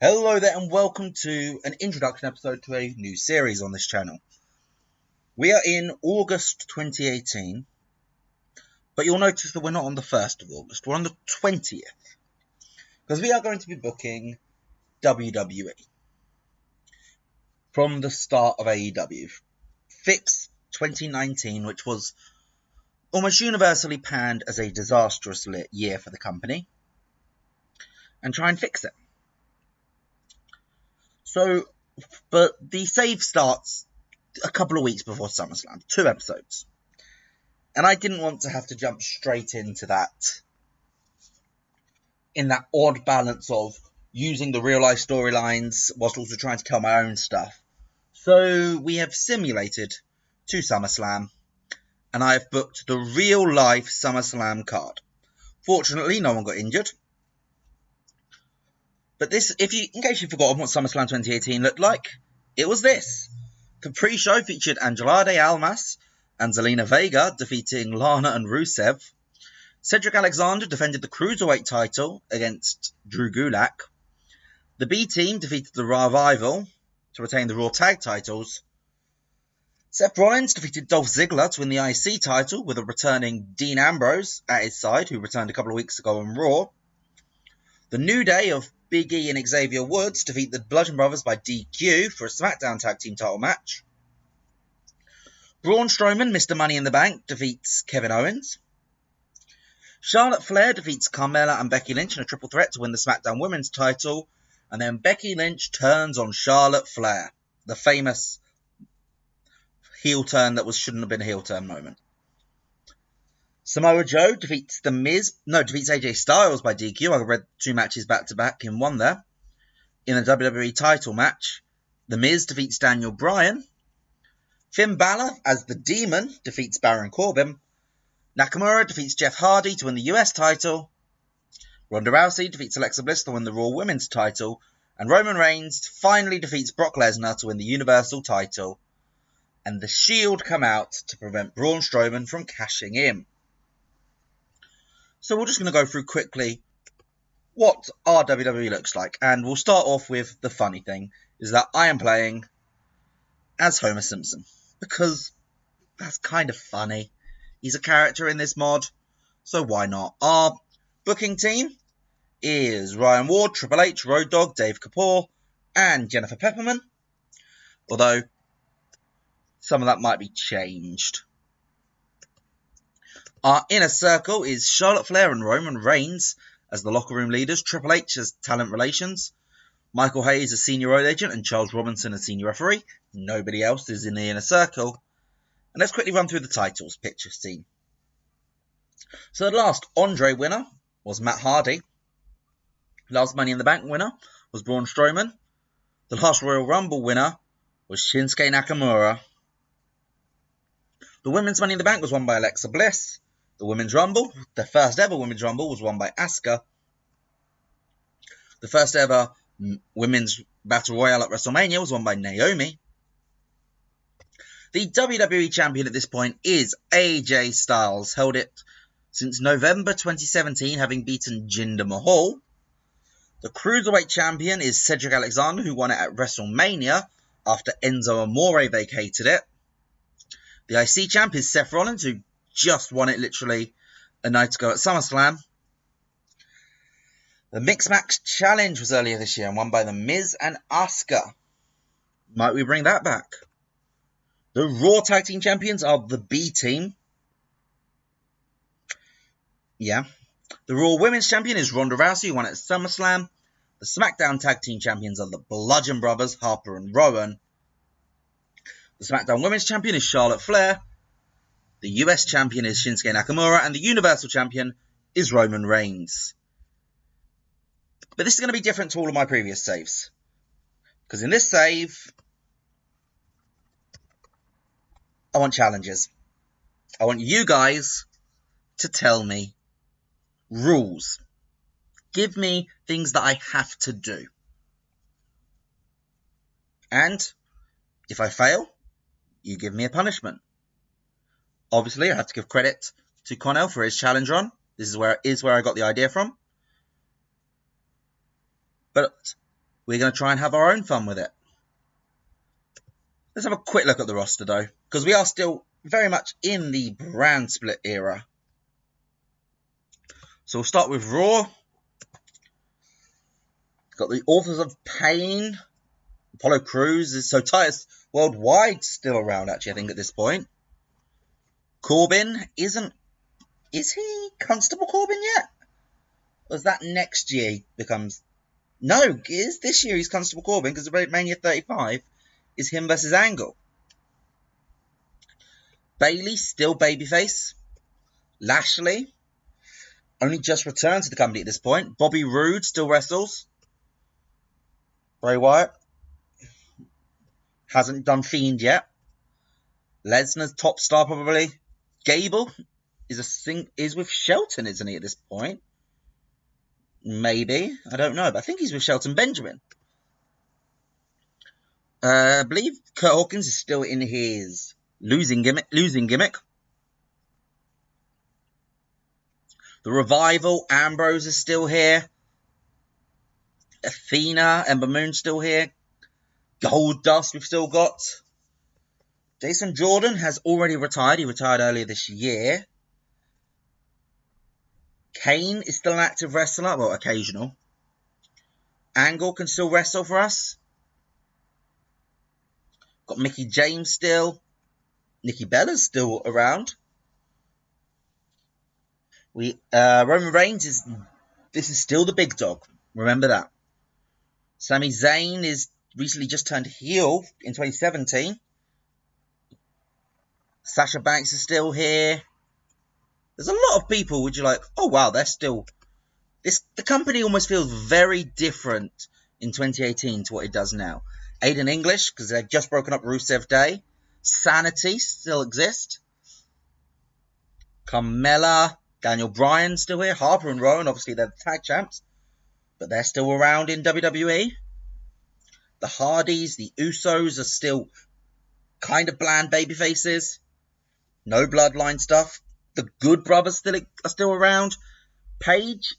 Hello there and welcome to an introduction episode to a new series on this channel. We are in August 2018, but you'll notice that we're not on the 1st of August, we're on the 20th, because we are going to be booking WWE from the start of AEW. Fix 2019, which was almost universally panned as a disastrous year for the company, and try and fix it. So, but the save starts a couple of weeks before Summerslam, 2 episodes. And I didn't want to have to jump straight into that, in that odd balance of using the real life storylines whilst also trying to tell my own stuff. So we have simulated to SummerSlam, and I have booked the real life SummerSlam card. Fortunately, no one got injured. But this, in case you've forgotten what SummerSlam 2018 looked like, it was this. The pre-show featured Andrade Almas and Zelina Vega defeating Lana and Rusev. Cedric Alexander defended the Cruiserweight title against Drew Gulak. The B-Team defeated the Revival to retain the Raw Tag titles. Seth Rollins defeated Dolph Ziggler to win the IC title with a returning Dean Ambrose at his side, who returned a couple of weeks ago on Raw. The New Day of Big E and Xavier Woods defeat the Bludgeon Brothers by DQ for a SmackDown Tag Team title match. Braun Strowman, Mr. Money in the Bank, defeats Kevin Owens. Charlotte Flair defeats Carmella and Becky Lynch in a triple threat to win the SmackDown Women's title. And then Becky Lynch turns on Charlotte Flair. The famous heel turn that shouldn't have been a heel turn moment. Samoa Joe defeats defeats AJ Styles by DQ. I read 2 matches back to back in one there. In a WWE title match, The Miz defeats Daniel Bryan. Finn Balor, as the Demon, defeats Baron Corbin. Nakamura defeats Jeff Hardy to win the US title. Ronda Rousey defeats Alexa Bliss to win the Raw Women's title. And Roman Reigns finally defeats Brock Lesnar to win the Universal title. And the Shield come out to prevent Braun Strowman from cashing in. So we're just going to go through quickly what our WWE looks like. And we'll start off with the funny thing, is that I am playing as Homer Simpson. Because that's kind of funny. He's a character in this mod, so why not? Our booking team is Ryan Ward, Triple H, Road Dogg, Dave Kapoor, and Jennifer Pepperman. Although, some of that might be changed. Our inner circle is Charlotte Flair and Roman Reigns as the locker room leaders, Triple H as talent relations, Michael Hayes as senior road agent, and Charles Robinson as senior referee. Nobody else is in the inner circle. And let's quickly run through the titles picture scene. So the last Andre winner was Matt Hardy. Last Money in the Bank winner was Braun Strowman. The last Royal Rumble winner was Shinsuke Nakamura. The Women's Money in the Bank was won by Alexa Bliss. The Women's Rumble, the first ever Women's Rumble, was won by Asuka. The first ever Women's Battle Royale at WrestleMania was won by Naomi. The WWE Champion at this point is AJ Styles, held it since November 2017, having beaten Jinder Mahal. The Cruiserweight Champion is Cedric Alexander, who won it at WrestleMania after Enzo Amore vacated it. The IC Champ is Seth Rollins, who just won it literally a night ago at SummerSlam. The Mixed Match Challenge was earlier this year and won by The Miz and Asuka. Might we bring that back? The Raw Tag Team Champions are the B-Team. Yeah. The Raw Women's Champion is Ronda Rousey, who won at SummerSlam. The SmackDown Tag Team Champions are the Bludgeon Brothers, Harper and Rowan. The SmackDown Women's Champion is Charlotte Flair. The US Champion is Shinsuke Nakamura. And the Universal Champion is Roman Reigns. But this is going to be different to all of my previous saves. Because in this save, I want challenges. I want you guys to tell me rules. Give me things that I have to do. And if I fail, you give me a punishment. Obviously, I have to give credit to Connell for his challenge run. This is where I got the idea from. But we're going to try and have our own fun with it. Let's have a quick look at the roster, though, because we are still very much in the brand split era. So we'll start with Raw. Got the Authors of Pain. Apollo Crews. So Titus Worldwide still around, actually, I think, at this point. Corbin isn't... Is he Constable Corbin yet? Or is that next year he becomes... No, it is this year he's Constable Corbin, because Mania 35 is him versus Angle. Bayley, still babyface. Lashley, only just returned to the company at this point. Bobby Roode still wrestles. Bray Wyatt hasn't done Fiend yet. Lesnar's top star probably. Gable is with Shelton, isn't he, at this point? Maybe. I don't know, but I think he's with Shelton Benjamin. I believe Kurt Hawkins is still in his losing gimmick. The Revival, Ambrose is still here. Athena, Ember Moon still here. Goldust we've still got. Jason Jordan has already retired. He retired earlier this year. Kane is still an active wrestler. Well, occasional. Angle can still wrestle for us. Got Mickie James still. Nikki Bella's still around. Roman Reigns this is still the big dog. Remember that. Sami Zayn is recently just turned heel in 2017. Sasha Banks is still here. There's a lot of people which are like, oh wow, they're still... The company almost feels very different in 2018 to what it does now. Aiden English, because they've just broken up Rusev Day. Sanity still exist. Carmella, Daniel Bryan still here. Harper and Rowan, obviously they're the tag champs, but they're still around in WWE. The Hardys, the Usos are still kind of bland baby faces. No bloodline stuff. The Good Brothers are still around. Paige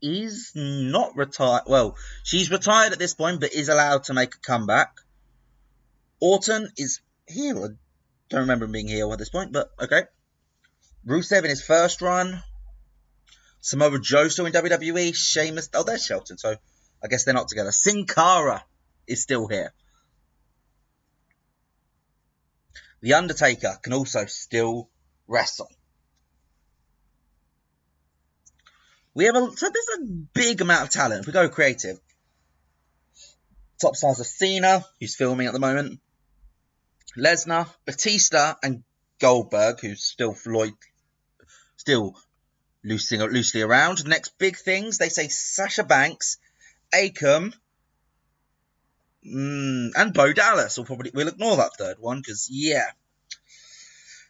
is not retired. Well, she's retired at this point, but is allowed to make a comeback. Orton is heel. I don't remember him being heel at this point, but okay. Rusev in his first run. Samoa Joe still in WWE. Sheamus. Oh, there's Shelton, so I guess they're not together. Sin Cara is still here. The Undertaker can also still wrestle. So there's a big amount of talent. If we go creative, top stars are Cena, who's filming at the moment, Lesnar, Batista, and Goldberg, who's still loosely around. Next big things, they say Sasha Banks, Akam, and Bo Dallas. We'll ignore that third one because, yeah.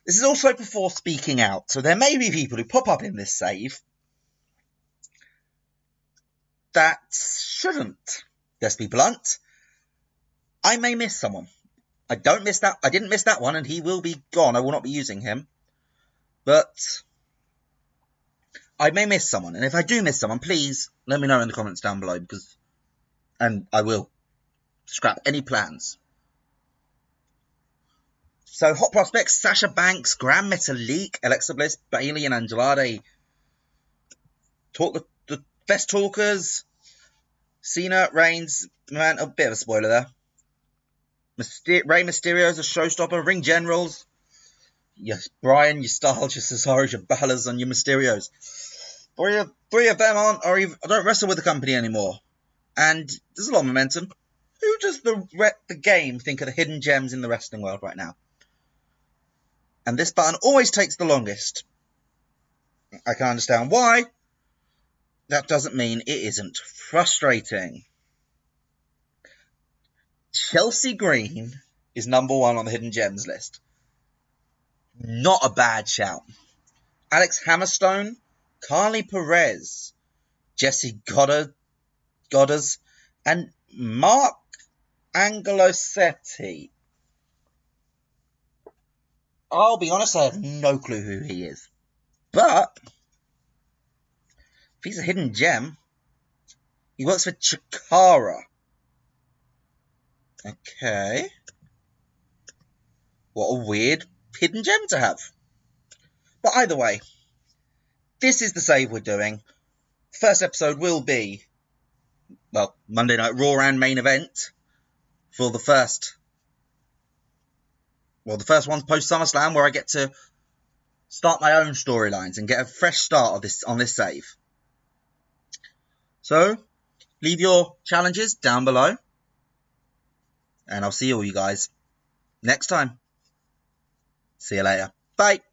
This is also before speaking out, so there may be people who pop up in this save that shouldn't. Let's be blunt. I may miss someone. I didn't miss that one, and he will be gone. I will not be using him. But I may miss someone, and if I do miss someone, please let me know in the comments down below, and I will scrap any plans. So, hot prospects: Sasha Banks, Grand Metalik, Alexa Bliss, Bayley, and Andrade. The best talkers: Cena, Reigns, man, a bit of a spoiler there. Rey Mysterio is a showstopper. Ring Generals: yes, Brian, your Styles, your Cesaros, your Ballas, and your Mysterios. Three of them don't wrestle with the company anymore. And there's a lot of momentum. Who does the game think are the hidden gems in the wrestling world right now? And this button always takes the longest. I can understand why. That doesn't mean it isn't frustrating. Chelsea Green is number 1 on the hidden gems list. Not a bad shout. Alex Hammerstone, Carly Perez, Jesse Goddard, and Mark Angelosetti. I'll be honest, I have no clue who he is. But if he's a hidden gem, he works for Chikara. Okay. What a weird hidden gem to have. But either way, this is the save we're doing. First episode will be, well, Monday Night Raw and main event for the first. Well, the first one's post Summerslam, where I get to start my own storylines and get a fresh start of this on this save. So, leave your challenges down below, and I'll see all you guys next time. See you later. Bye.